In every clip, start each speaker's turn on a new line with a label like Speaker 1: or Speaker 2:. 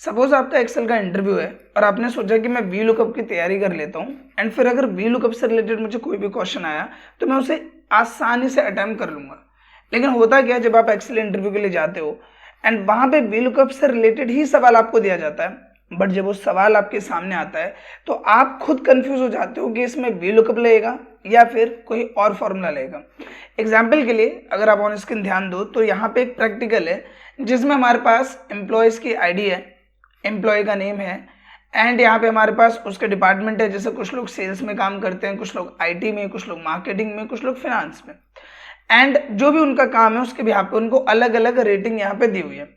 Speaker 1: Suppose आपका Excel का interview है और आपने सोचा कि मैं वी लुकअप की तैयारी कर लेता हूँ एंड फिर अगर वी लुकअप से रिलेटेड मुझे कोई भी क्वेश्चन आया तो मैं उसे आसानी से अटेम्प्ट कर लूंगा। लेकिन होता क्या है, जब आप एक्सेल इंटरव्यू के लिए जाते हो एंड वहां पे वी लुकअप से रिलेटेड ही सवाल आपको दिया जाता है, बट जब वो सवाल आपके सामने आता है तो आप खुद कंफ्यूज हो जाते हो कि इसमें वी लुकअप लगेगा या फिर कोई और फॉर्मूला लगेगा। एग्जाम्पल के लिए अगर आप ऑन स्क्रीन ध्यान दो तो यहाँ पे एक प्रैक्टिकल है जिसमें हमारे पास एम्प्लॉयज की आईडी है, एम्प्लॉय का नेम है एंड यहाँ पे हमारे पास उसके डिपार्टमेंट है। जैसे कुछ लोग सेल्स में काम करते हैं, कुछ लोग आईटी में, कुछ लोग मार्केटिंग में, कुछ लोग फाइनेंस में, एंड जो भी उनका काम है उसके बिहाफ पे उनको अलग अलग रेटिंग यहाँ पे दी हुई है।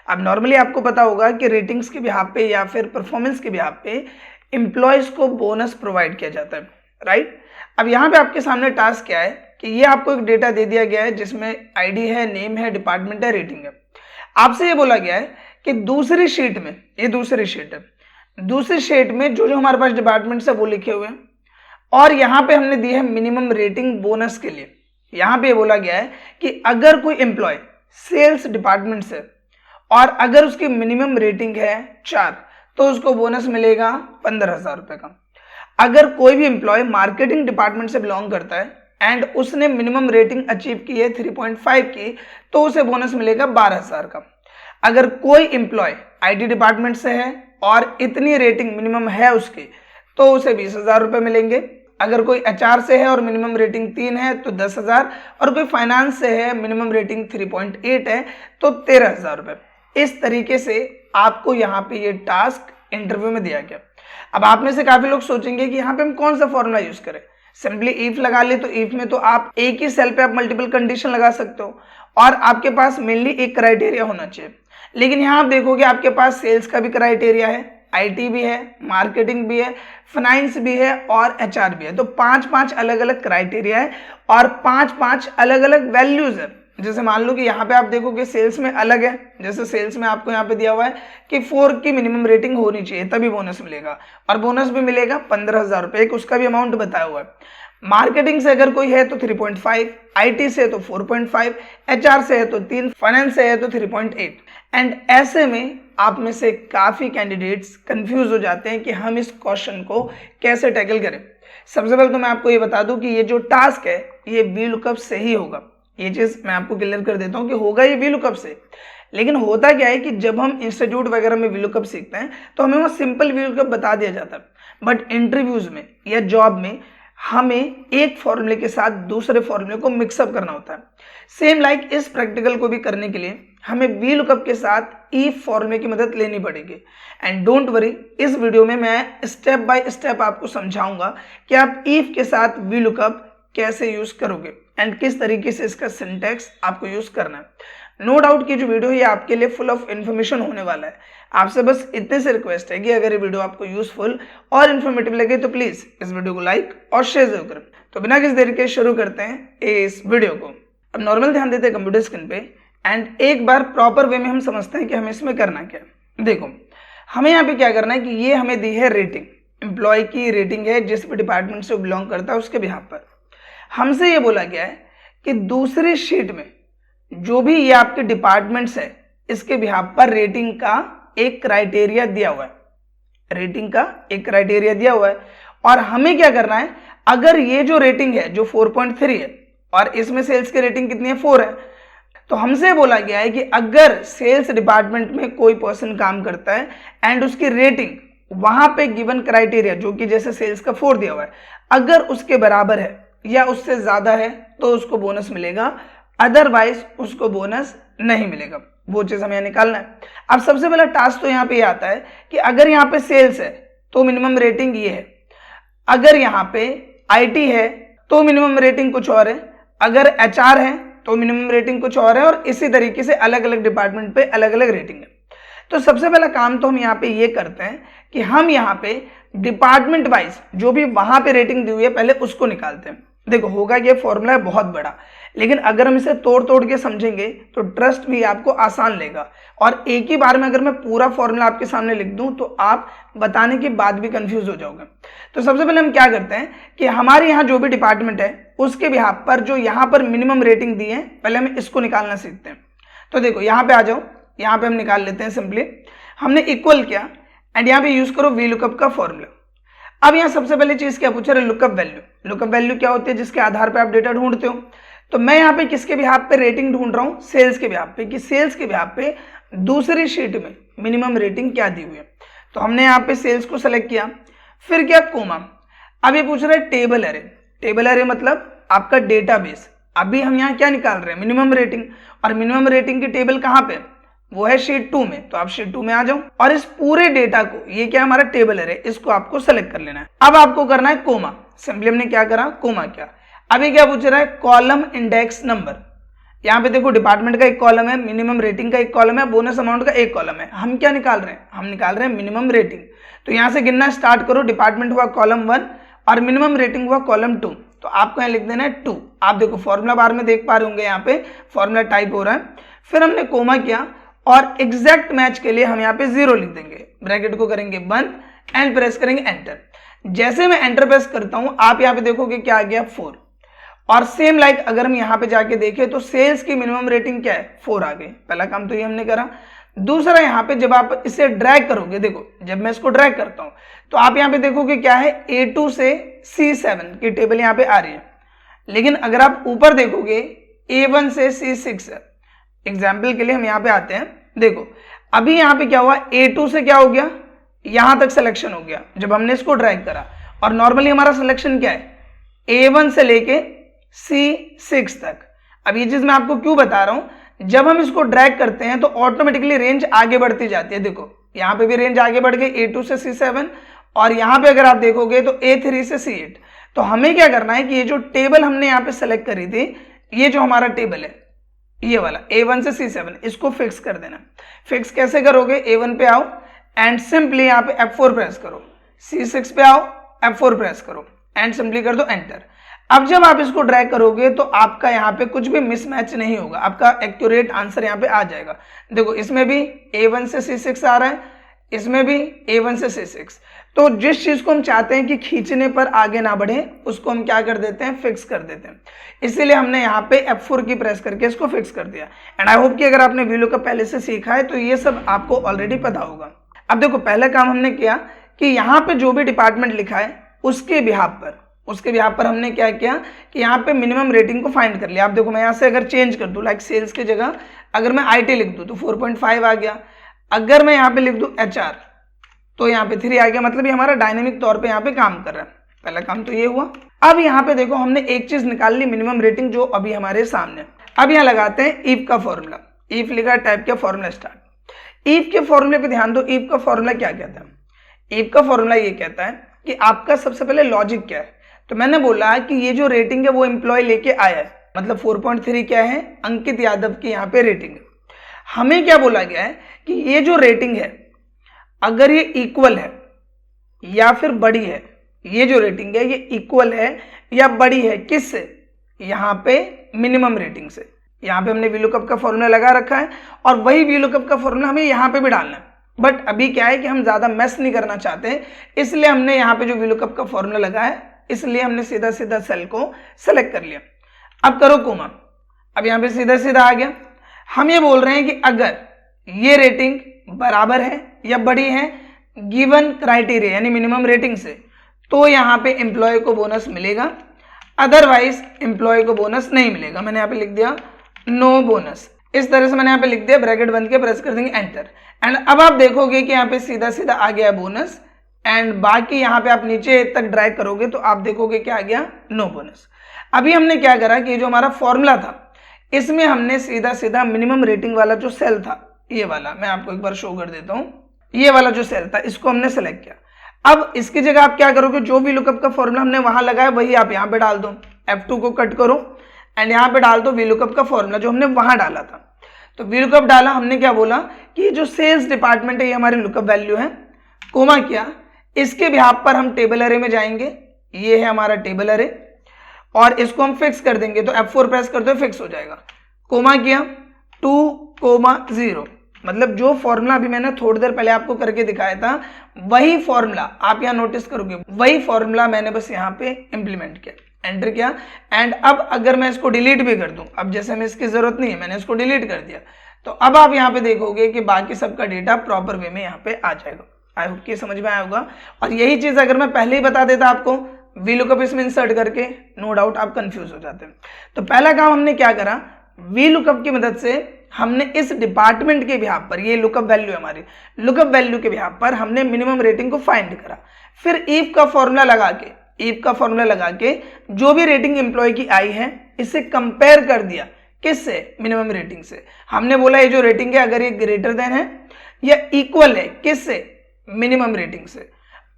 Speaker 1: अब नॉर्मली आपको पता होगा कि रेटिंग्स के बिहाफ पे या फिर परफॉर्मेंस के बिहाफ पे एम्प्लॉयज को बोनस प्रोवाइड किया जाता है, राइट। अब यहाँ पे आपके सामने टास्क क्या है कि ये आपको एक डेटा दे दिया गया है जिसमें आईडी है, नेम है, डिपार्टमेंट है, रेटिंग है। आपसे ये बोला गया है कि दूसरी शीट में, ये दूसरी शीट है, दूसरी शीट में जो जो हमारे पास डिपार्टमेंट है वो लिखे हुए हैं और यहाँ पे हमने दी है मिनिमम रेटिंग बोनस के लिए। यहाँ पे बोला गया है कि अगर कोई एम्प्लॉय सेल्स डिपार्टमेंट से और अगर उसकी मिनिमम रेटिंग है 4 तो उसको बोनस मिलेगा 15,000 रुपए का। अगर कोई भी एम्प्लॉय मार्केटिंग डिपार्टमेंट से बिलोंग करता है एंड उसने मिनिमम रेटिंग अचीव की है 3.5 की तो उसे बोनस मिलेगा 12,000 का। अगर कोई एम्प्लॉय आईटी डिपार्टमेंट से है और इतनी रेटिंग मिनिमम है उसकी तो उसे 20,000 रुपए मिलेंगे। अगर कोई एचआर से है और मिनिमम रेटिंग 3 है तो 10,000 और कोई फाइनेंस से है मिनिमम रेटिंग 3.8 है तो 13,000 रुपए। इस तरीके से आपको यहाँ पे ये टास्क इंटरव्यू में दिया गया। अब आप में से काफी लोग सोचेंगे कि यहाँ पे हम कौन सा फॉर्मूला यूज करें। सिंपली इफ लगा ले तो इफ में तो आप एक ही सेल पे आप मल्टीपल कंडीशन लगा सकते हो और आपके पास मेनली एक क्राइटेरिया होना चाहिए। लेकिन यहाँ आप देखोगे आपके पास सेल्स का भी क्राइटेरिया है, आईटी भी है, मार्केटिंग भी है, फाइनेंस भी है और एचआर भी है। तो 5-5 अलग अलग क्राइटेरिया है और 5-5 अलग अलग वैल्यूज है। जैसे मान लो कि यहाँ पे आप देखोगे सेल्स में अलग है, जैसे सेल्स में आपको यहाँ पे दिया हुआ है कि 4 की मिनिमम रेटिंग होनी चाहिए तभी बोनस मिलेगा और बोनस भी मिलेगा 15,000 रुपए, एक उसका भी अमाउंट बताया हुआ है। मार्केटिंग से अगर कोई है तो 3.5, आईटी से तो 4.5, एचआर से है तो 3, फाइनेंस से है तो 3.8। एंड ऐसे में आप में से काफी कैंडिडेट्स कंफ्यूज हो जाते हैं कि हम इस क्वेश्चन को कैसे टैकल करें। सबसे पहले तो मैं आपको ये बता दूं कि ये जो टास्क है ये वी लुकअप से ही होगा। ये चीज मैं आपको क्लियर कर देता हूं कि होगा ये वी लुकअप से। लेकिन होता क्या है कि जब हम इंस्टीट्यूट वगैरह में वी लुकअप सीखते हैं तो हमें वो सिंपल वी लुकअप बता दिया जाता है, बट इंटरव्यूज में या जॉब में हमें एक फॉर्मूले के साथ दूसरे फॉर्मूले को मिक्सअप करना होता है। सेम लाइक इस प्रैक्टिकल को भी करने के लिए हमें वी लुकअप के साथ इफ फॉर्मूले की मदद लेनी पड़ेगी। एंड डोंट वरी, इस वीडियो में मैं स्टेप बाय स्टेप आपको समझाऊंगा कि आप इफ के साथ वी लुकअप कैसे यूज करोगे एंड किस तरीके से इसका सिंटैक्स आपको यूज करना है। नो डाउट कि जो वीडियो है आपके लिए फुल ऑफ इन्फॉर्मेशन होने वाला है। आपसे बस इतने से रिक्वेस्ट है कि अगर ये वीडियो आपको यूजफुल और इन्फॉर्मेटिव लगे तो प्लीज इस वीडियो को लाइक और शेयर जरूर करें। तो बिना किसी देरी के शुरू करते हैं इस वीडियो को। अब नॉर्मल ध्यान देते हैं कंप्यूटर स्क्रीन पे एंड एक बार प्रॉपर वे में हम समझते हैं कि हमें इसमें करना क्या है। देखो हमें यहाँ पे क्या करना है कि ये हमें दी है रेटिंग, एम्प्लॉय की रेटिंग है जिस भी डिपार्टमेंट से वो बिलोंग करता है उसके बिहाफ पर। हमसे ये बोला गया है कि दूसरी शीट में जो भी ये आपके डिपार्टमेंट्स है इसके बिहाफ पर रेटिंग का एक क्राइटेरिया दिया हुआ है, रेटिंग का एक क्राइटेरिया दिया हुआ है और हमें क्या करना है, अगर ये जो रेटिंग है जो 4.3 है और इसमें सेल्स की रेटिंग कितनी है 4 है, तो हमसे बोला गया है कि अगर सेल्स डिपार्टमेंट में कोई पर्सन काम करता है एंड उसकी रेटिंग वहां पे गिवन क्राइटेरिया जो कि जैसे सेल्स का 4 दिया हुआ है अगर उसके बराबर है या उससे ज्यादा है तो उसको बोनस मिलेगा, अदरवाइज उसको बोनस नहीं मिलेगा। वो चीज हमें निकालना है। अब सबसे पहला टास्क तो यहाँ पे आता है कि अगर यहाँ पे सेल्स है तो मिनिमम रेटिंग ये है, अगर यहाँ पे आईटी है तो मिनिमम रेटिंग कुछ और है, अगर एचआर है तो मिनिमम रेटिंग कुछ और है और इसी तरीके से अलग अलग डिपार्टमेंट पे अलग अलग रेटिंग है। तो सबसे पहला काम तो हम यहाँ पे ये करते हैं कि हम यहाँ पे डिपार्टमेंट वाइज जो भी वहां पे रेटिंग दी हुई है पहले उसको निकालते हैं। देखो होगा ये फॉर्मूला है बहुत बड़ा, लेकिन अगर हम इसे तोड़ तोड़ के समझेंगे तो ट्रस्ट भी आपको आसान लेगा और एक ही बार में अगर मैं पूरा फॉर्मूला आपके सामने लिख दूं तो आप बताने के बाद भी कंफ्यूज हो जाओगे। तो सबसे पहले हम क्या करते हैं कि हमारे यहाँ जो भी डिपार्टमेंट है उसके बिहाफ पर जो यहाँ पर मिनिमम रेटिंग दी है पहले हम इसको निकालना सीखते हैं। तो देखो यहाँ पे आ जाओ, यहाँ पे हम निकाल लेते हैं सिंपली। हमने इक्वल किया एंड यहाँ पे यूज करो वी लुकअप का फॉर्मूला। अब यहाँ सबसे पहले चीज क्या पूछ रहे हैं, लुकअप वैल्यू। लुकअप वैल्यू क्या होती है, जिसके आधार पे आप डेटा ढूंढते हो। तो मैं यहाँ पे किसके बिहाफ पे रेटिंग ढूंढ रहा हूँ, सेल्स के बिहाफ पे, कि सेल्स के बिहाफ पे दूसरी शीट में मिनिमम रेटिंग क्या दी हुई है। तो हमने यहाँ पे सेल्स को सेलेक्ट किया, फिर क्या कोमा। अब ये पूछ रहा है टेबल एरे। टेबल एरे मतलब आपका डेटाबेस। अभी हम यहाँ क्या निकाल रहे हैं, मिनिमम रेटिंग, और मिनिमम रेटिंग की टेबल कहाँ पे, वो है शीट 2 में। तो आप शीट 2 में आ जाओ और इस पूरे डेटा को, ये क्या हमारा टेबल एरे, इसको आपको सेलेक्ट कर लेना है। अब आपको करना है कोमा। सिंपली हमने क्या करा, कोमा किया। अभी क्या पूछ रहा है, कॉलम इंडेक्स नंबर। यहाँ पे देखो डिपार्टमेंट का एक कॉलम है, मिनिमम रेटिंग का एक कॉलम है, बोनस अमाउंट का एक कॉलम है। हम क्या निकाल रहे हैं, हम निकाल रहे हैं मिनिमम रेटिंग। तो यहाँ से गिनना स्टार्ट करो। डिपार्टमेंट हुआ कॉलम 1 और मिनिमम रेटिंग हुआ कॉलम 2। तो आपको यहाँ लिख देना है 2। आप देखो फॉर्मूला बार में देख पा रहे होंगे, यहाँ पे फॉर्मूला टाइप हो रहा है। फिर हमने कोमा किया और एग्जैक्ट मैच के लिए हम यहाँ पे 0 लिख देंगे, ब्रैकेट को करेंगे बंद एंड प्रेस करेंगे एंटर। जैसे मैं एंटर प्रेस करता हूं आप यहाँ पे देखोगे क्या आ गया, 4। और सेम लाइक अगर हम यहाँ पे जाके देखें तो सेल्स की मिनिमम रेटिंग क्या है, 4 आ गई। पहला काम तो ये हमने करा। दूसरा यहाँ पे जब आप इसे ड्रैग करोगे, देखो जब मैं इसको ड्रैग करता हूं तो आप यहाँ पे देखोगे क्या है, A2 से C7 की टेबल यहाँ पे आ रही है। लेकिन अगर आप ऊपर देखोगे A1 से C6 है। एग्जाम्पल के लिए हम यहाँ पे आते हैं, देखो अभी यहाँ पे क्या हुआ, A2 से क्या हो गया, यहां तक सिलेक्शन हो गया जब हमने इसको ड्रैग करा। और नॉर्मली हमारा सिलेक्शन क्या है, A1 से लेके C6 तक। अब ये चीज मैं आपको क्यों बता रहा हूं, जब हम इसको ड्रैग करते हैं तो ऑटोमेटिकली रेंज आगे बढ़ती जाती है। देखो यहाँ पे भी रेंज आगे बढ़ गई, A2 से C7, और यहाँ पे अगर आप देखोगे तो A3 से C8। तो हमें क्या करना है कि ये जो टेबल हमने यहाँ पे सेलेक्ट करी थी, ये जो हमारा टेबल है ये वाला A1 से C7, इसको फिक्स कर देना। फिक्स कैसे करोगे, A1 पे आओ एंड सिंपली यहाँ पे F4 प्रेस करो, C6 पे आओ F4 प्रेस करो एंड सिंपली कर दो एंटर। अब जब आप इसको ड्रैग करोगे तो आपका यहाँ पे कुछ भी मिसमैच नहीं होगा, आपका एक्यूरेट आंसर यहाँ पे आ जाएगा। देखो इसमें भी A1 से C6 आ रहा है, इसमें भी A1 से C6। तो जिस चीज को हम चाहते हैं कि खींचने पर आगे ना बढ़े, उसको हम क्या कर देते हैं, फिक्स कर देते हैं। इसीलिए हमने यहाँ पे F4 की प्रेस करके इसको फिक्स कर दिया। एंड आई होप कि अगर आपने VLOOKUP पहले से सीखा है तो ये सब आपको ऑलरेडी पता होगा। अब देखो पहला काम हमने किया कि यहाँ पे जो भी डिपार्टमेंट लिखा है उसके बिहाफ पर हमने क्या किया कि यहाँ पे मिनिमम रेटिंग को फाइंड कर लिया। आप देखो मैं यहाँ से अगर चेंज कर दूं, लाइक सेल्स की जगह अगर मैं IT लिख दूं तो 4.5 आ गया। अगर मैं यहाँ पे लिख दूं HR तो यहाँ पे 3 आ गया। मतलब ये हमारा डायनेमिक तौर पे यहाँ पे काम कर रहा है। पहला काम तो ये हुआ। अब यहाँ पे देखो हमने एक चीज निकाल ली, मिनिमम रेटिंग, जो अभी हमारे सामने। अब यहाँ लगाते हैं ईफ का फॉर्मूला। ईफ लिखा, टाइप किया, फॉर्मूला स्टार्ट। ईफ के फॉर्मूले पे ध्यान दो। ईफ का फॉर्मूला क्या कहता है, ईफ का फॉर्मूला ये कहता है कि आपका सबसे पहले लॉजिक क्या है। तो मैंने बोला कि ये जो रेटिंग है वो एम्प्लॉय लेके आया है, मतलब 4.3 क्या है, अंकित यादव की यहाँ पे रेटिंग है। हमें क्या बोला गया है कि ये जो रेटिंग है अगर ये इक्वल है या फिर बड़ी है, ये जो रेटिंग है ये इक्वल है या बड़ी है किससे, यहाँ पे मिनिमम रेटिंग से। यहाँ पे हमने VLOOKUP का फॉर्मूला लगा रखा है और वही VLOOKUP का फॉर्मूला हमें यहाँ पे भी डालना है। बट अभी क्या है कि हम ज्यादा मैस नहीं करना चाहते, इसलिए हमने यहाँ पे जो VLOOKUP का फॉर्मूला लगा है, इसलिए हमने सीधा सीधा सेल को सेलेक्ट कर लिया। अब करो कोमा। अब यहाँ पे सीधा सीधा आ गया। हम ये बोल रहे हैं कि अगर ये रेटिंग बराबर है या बड़ी है गिवन क्राइटेरिया यानी मिनिमम रेटिंग से, तो यहाँ पे एम्प्लॉय को बोनस मिलेगा, अदरवाइज एम्प्लॉय को बोनस नहीं मिलेगा। मैंने यहाँ पे लिख दिया नो बोनस। इस तरह से मैंने यहाँ पे लिख दिया, ब्रैकेट बंद के प्रेस कर देंगे एंटर। एंड अब आप देखोगे कि यहाँ पे सीधा सीधा आ गया बोनस। एंड बाकी यहाँ पे आप नीचे तक ड्रैग करोगे तो आप देखोगे क्या आ गया, नो बोनस। अभी हमने क्या करा कि जो हमारा फॉर्मूला था इसमें हमने सीधा सीधा मिनिमम रेटिंग वाला जो सेल था, ये वाला मैं आपको एक बार शो कर देता हूं, ये वाला जो सेल था इसको हमने सेलेक्ट किया। अब इसकी जगह आप क्या करोगे, जो भी VLOOKUP का फॉर्मूला हमने वहां लगाया वही आप यहाँ पे डाल दो। F2 को कट करो एंड यहाँ पे डाल दो VLOOKUP का फॉर्मूला जो हमने वहां डाला था। तो VLOOKUP डाला, हमने क्या बोला कि ये जो सेल्स डिपार्टमेंट है ये हमारी लुकअप वैल्यू है, कोमा किया। इसके बिहाफ पर हम टेबल अरे में जाएंगे, ये है हमारा टेबल अरे, और इसको हम फिक्स कर देंगे। तो F4 प्रेस कर दो, फिक्स हो जाएगा। कोमा किया 2,0, मतलब जो फॉर्मूला अभी मैंने थोड़ी देर पहले आपको करके दिखाया था वही फॉर्मूला आप यहाँ नोटिस करोगे, वही फॉर्मूला मैंने बस यहाँ पे इंप्लीमेंट किया, एंटर किया। एंड अब अगर मैं इसको डिलीट भी कर दूं, अब जैसे हमें इसकी जरूरत नहीं है, मैंने इसको डिलीट कर दिया, तो अब आप यहाँ पे देखोगे कि बाकी सबका डेटा प्रॉपर वे में यहाँ पे आ जाएगा। आई होप कि समझ में आया होगा। और यही चीज अगर मैं पहले ही बता देता आपको वी लुकअप इसमें इंसर्ट करके, नो डाउट आप कंफ्यूज हो जाते हैं। तो पहला काम हमने क्या करा, वी लुकअप की मदद से हमने इस डिपार्टमेंट के बिहाफ पर, ये लुकअप वैल्यू है हमारी, लुकअप वैल्यू के बिहाफ पर हमने मिनिमम रेटिंग को फाइंड करा। फिर इफ का फॉर्मूला लगा के जो भी रेटिंग एम्प्लॉय की आई है इसे कंपेयर कर दिया, किससे, मिनिमम रेटिंग से। हमने बोला ये जो रेटिंग है अगर ये ग्रेटर देन है या इक्वल है, किससे, मिनिमम रेटिंग से।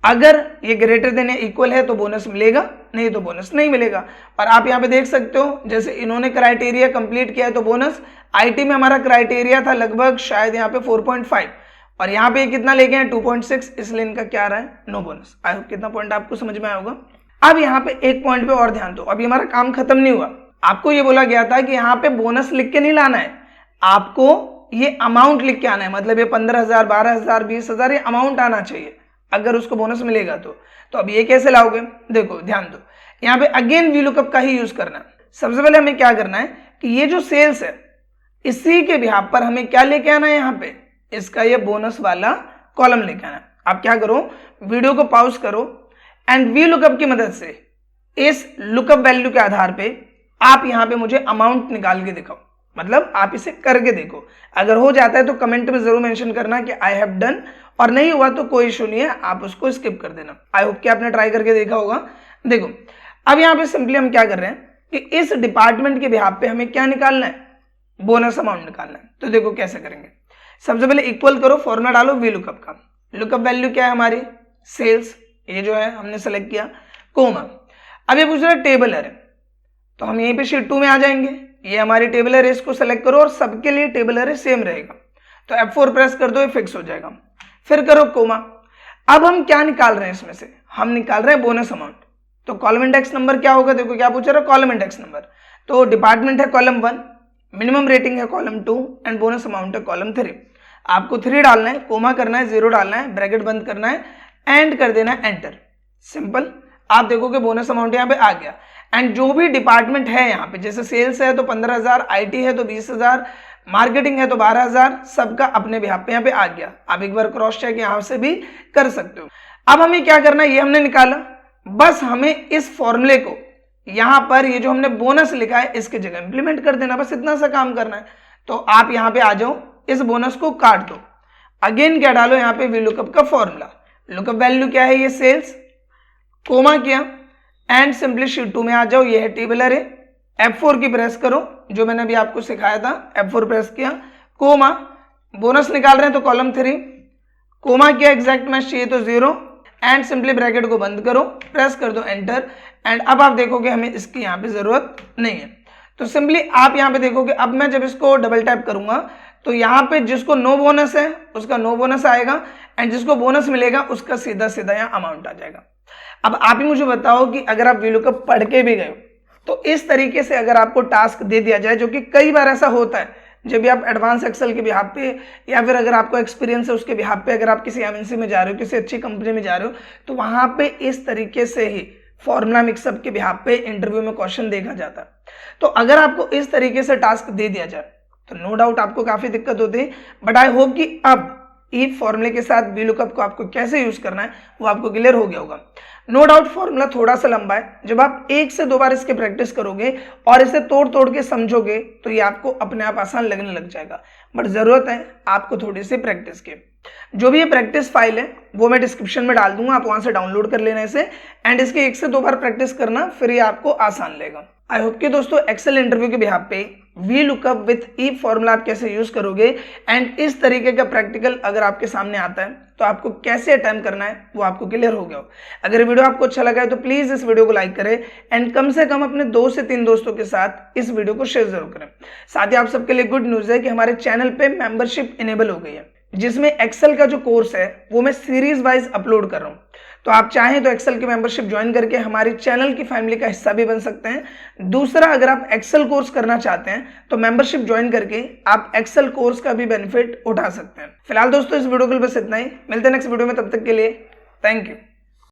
Speaker 1: अगर ये ग्रेटर देन या इक्वल है तो बोनस मिलेगा, नहीं तो बोनस नहीं मिलेगा। और आप यहाँ पे देख सकते हो जैसे इन्होंने क्राइटेरिया कंप्लीट किया है तो बोनस, आईटी में हमारा क्राइटेरिया था लगभग शायद यहाँ पे 4.5 और यहाँ पे कितना लेके हैं 2.6, इसलिए इनका क्या रहा है, नो बोनस। आई होप कितना पॉइंट आपको समझ में आया होगा। अब यहाँ पे एक पॉइंट पे और ध्यान दो, अभी हमारा काम खत्म नहीं हुआ। आपको ये बोला गया था कि यहाँ पे बोनस लिख के नहीं लाना है, आपको ये अमाउंट लिख के आना है, मतलब ये 15,000, 12,000, 20,000 ये अमाउंट आना चाहिए अगर उसको बोनस मिलेगा तो अब ये कैसे लाओगे, देखो ध्यान दो, यहाँ पे अगेन वी लुकअप का ही यूज करना है। सबसे पहले हमें क्या करना है कि ये जो सेल्स है इसी के बिहाफ पर हमें क्या लेके आना है, यहाँ पे इसका ये बोनस वाला कॉलम लेके आना है। आप क्या करो, वीडियो को पॉज करो एंड वी लुकअप की मदद से इस लुकअप वैल्यू के आधार पे आप यहाँ पे मुझे अमाउंट निकाल के दिखाओ, मतलब आप इसे करके देखो। अगर हो जाता है तो कमेंट में जरूर मेंशन करना कि आई हैव डन, और नहीं हुआ तो कोई इशू नहीं है, आप उसको स्किप कर देना। आई होप कि आपने ट्राई करके देखा होगा। देखो अब यहाँ पे सिंपली हम क्या कर रहे हैं कि इस डिपार्टमेंट के बिहाफ पे हमें क्या निकालना है, बोनस अमाउंट निकालना है। तो देखो कैसे करेंगे, सबसे पहले इक्वल करो, फॉर्मूला डालो वी लुकअप का। लुकअप वैल्यू क्या है हमारी, सेल्स, ये जो है हमने सेलेक्ट किया, कोमा। अब ये पूछ रहा है टेबल है, तो हम यहीं पे शीट 2 में आ जाएंगे, ये हमारी टेबल है, इसको सेलेक्ट करो और सबके लिए टेबल है सेम रहेगा। तो F4 प्रेस कर दो, ये फिक्स हो जाएगा। फिर करो कोमा। अब हम क्या निकाल रहे हैं इसमें से, हम निकाल रहे हैं बोनस अमाउंट। तो कॉलम इंडेक्स नंबर क्या होगा, देखो क्या पूछ रहा है, कॉलम इंडेक्स नंबर। तो डिपार्टमेंट है कॉलम 1, मिनिमम रेटिंग है कॉलम 2 एंड बोनस अमाउंट है कॉलम 3। आपको 3 डालना है, कोमा करना है, 0 डालना है, ब्रैकेट बंद करना है, एंड कर देना है एंटर, सिंपल। आप देखोगे बोनस अमाउंट यहाँ पे आ गया। एंड जो भी डिपार्टमेंट है यहाँ पे, जैसे सेल्स है तो 15,000, आईटी है तो 20,000, मार्केटिंग है तो 12,000, सबका अपने बिहाफ पे यहाँ पे आ गया। आप एक बार क्रॉस चेक यहाँ से भी कर सकते हो। अब हमें क्या करना है, ये हमने निकाला, बस हमें इस फॉर्मूले को यहाँ पर ये जो हमने बोनस लिखा है इसके जगह इंप्लीमेंट कर देना, बस इतना सा काम करना है। तो आप यहाँ पे आ जाओ, इस बोनस को काट दो, अगेन क्या डालो यहाँ पे वी लुकअप का फॉर्मूला। लुकअप वैल्यू क्या है, ये सेल्स, कोमा किया एंड सिंपली शीट 2 में आ जाओ, ये है टेबल अरे। F4 की प्रेस करो, जो मैंने अभी आपको सिखाया था, F4 प्रेस किया, कोमा, बोनस निकाल रहे हैं तो कॉलम 3, कोमा किया, एग्जैक्ट मैच चाहिए तो 0 एंड सिंपली ब्रैकेट को बंद करो, प्रेस कर दो एंटर। एंड अब आप देखोगे हमें इसकी यहाँ पे जरूरत नहीं है। तो सिंपली आप यहाँ पे देखोगे, अब मैं जब इसको डबल टैप करूंगा तो यहाँ पे जिसको नो बोनस है उसका नो बोनस आएगा एंड जिसको बोनस मिलेगा उसका सीधा सीधा यहाँ अमाउंट आ जाएगा। अब आप ही मुझे बताओ कि अगर आप वी लुकअप पढ़ के भी गए हो तो इस तरीके से अगर आपको टास्क दे दिया जाए, जो कि कई बार ऐसा होता है जब भी आप एडवांस एक्सेल के बिहाफ पे या फिर अगर आपको एक्सपीरियंस है उसके बिहाफ पे, अगर आप किसी एमएनसी में जा रहे हो, किसी अच्छी कंपनी में जा रहे हो, तो वहां पे इस तरीके से ही फॉर्मूला मिक्सअप के बिहाफ पे इंटरव्यू में क्वेश्चन देखा जाता है। तो अगर आपको इस तरीके से टास्क दे दिया जाए तो नो डाउट आपको काफी दिक्कत होती है, बट आई होप कि अब इफ फॉर्मूले के साथ वी लुकअप को आपको कैसे यूज करना है वो आपको क्लियर हो गया होगा। नो डाउट फॉर्मूला थोड़ा सा लंबा है, जब आप 1 से 2 बार इसके प्रैक्टिस करोगे और इसे तोड़ तोड़ के समझोगे तो ये आपको अपने आप आसान लगने लग जाएगा, बट जरूरत है आपको थोड़ी सी प्रैक्टिस की। जो भी ये प्रैक्टिस फाइल है वो मैं डिस्क्रिप्शन में डाल दूंगा, आप वहां से डाउनलोड कर लेना इसे एंड इसके 1 से 2 बार प्रैक्टिस करना, फिर ये आपको आसान लगेगा। आई होप कि दोस्तों एक्सेल इंटरव्यू के बिहाफ पे V lookup with E formula आप कैसे यूज करोगे एंड इस तरीके का प्रैक्टिकल अगर आपके सामने आता है तो आपको कैसे अटेम्प्ट करना है वो आपको क्लियर हो गया हो। अगर वीडियो आपको अच्छा लगा है तो प्लीज इस वीडियो को लाइक करें एंड कम से कम अपने 2 से 3 दोस्तों के साथ इस वीडियो को शेयर जरूर करें। साथ ही आप सबके लिए गुड न्यूज है कि हमारे चैनल पे मेंबरशिप इनेबल हो गई है, जिसमें एक्सेल का जो कोर्स है वो मैं सीरीज वाइज अपलोड कर रहा हूँ। तो आप चाहें तो एक्सेल की मेंबरशिप ज्वाइन करके हमारी चैनल की फैमिली का हिस्सा भी बन सकते हैं। दूसरा, अगर आप एक्सेल कोर्स करना चाहते हैं तो मेंबरशिप ज्वाइन करके आप एक्सेल कोर्स का भी बेनिफिट उठा सकते हैं। फिलहाल दोस्तों इस वीडियो के लिए बस इतना ही, मिलते हैं नेक्स्ट वीडियो में, तब तक के लिए थैंक यू।